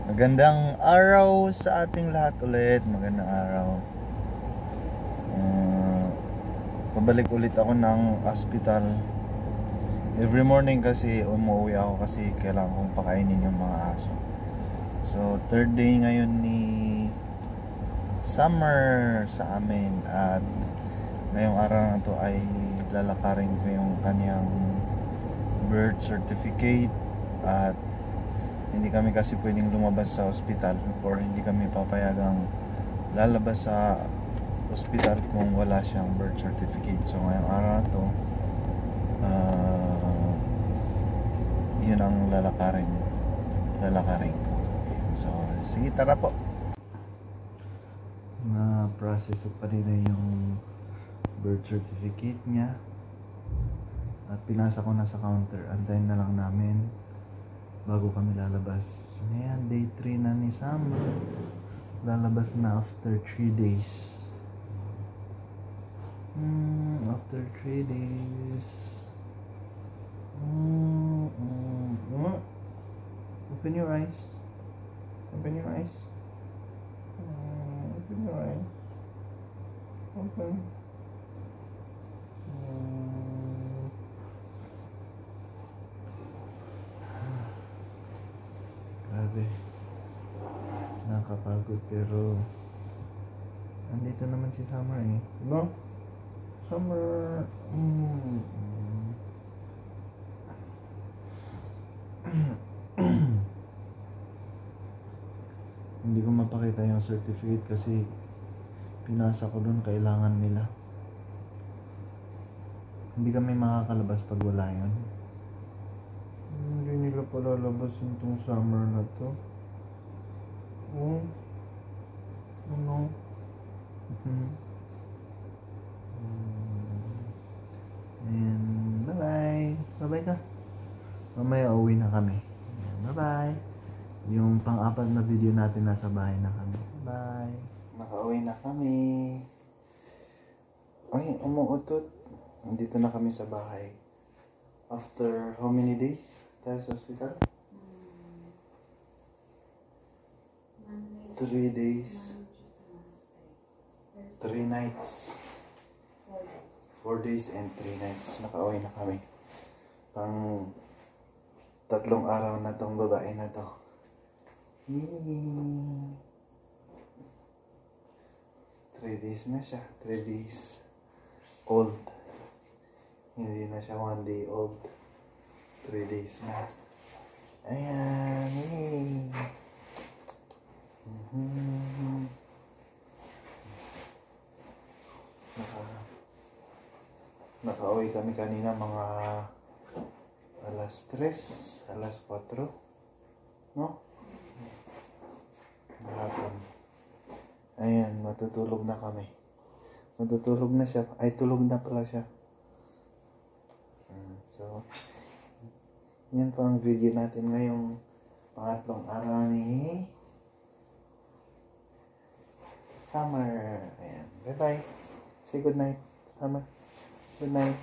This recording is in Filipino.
Magandang araw sa ating lahat ulit. Magandang araw. Pabalik ulit ako ng hospital. Every morning kasi umuwi ako kasi kailangan kong pakainin yung mga aso. So third day ngayon ni summer sa amin. At ngayong araw na to ay lalakarin ko yung kanyang birth certificate. At hindi kami kasi pwedeng lumabas sa ospital, or hindi kami papayagang lalabas sa ospital kung wala siyang birth certificate. So ngayong araw na to, yun ang lalakarin ko. So sige, tara po. Na process pa rin yung birth certificate niya at pinasa ko na sa counter. Antayin na lang namin bago kami lalabas. Ayan, day 3 na ni Summer. Lalabas na after 3 days. After 3 days. Open your eyes. Open your eyes. Open your eyes. Open. Grabe, nakakapagod, pero andito naman si Summer eh. Diba? Summer. Hindi ko mapakita yung certificate kasi pinasa ko dun, kailangan nila. Hindi kami makakalabas pag wala yun. Hindi nila palalabas itong summer na to. Ano? And bye-bye. Bye-bye ka. Mamaya uwi na kami. Bye-bye. Yung pang-apat na video natin, nasa bahay na kami. Bye. Nakauwi na kami. Ay, umuutot. Nandito na kami sa bahay. After how many days tayo sa hospital? 3 days. 3 nights. 4 days and 3 nights. Nakauwi na kami. Pang 3 araw na tong babae na to. 3 days na siya. 3 days old. Hindi na siya 1 day old. 3 days na. Ayan. Yay. Nakauwi kami kanina mga alas 3, alas 4. No? Hapon. Ayan, matutulog na kami. Matutulog na siya. Ay, tulog na pala siya. So, yan po ang video natin ngayong pangatlong araw ni Summer. Ayan. Bye-bye. Say good night, Summer. Good night.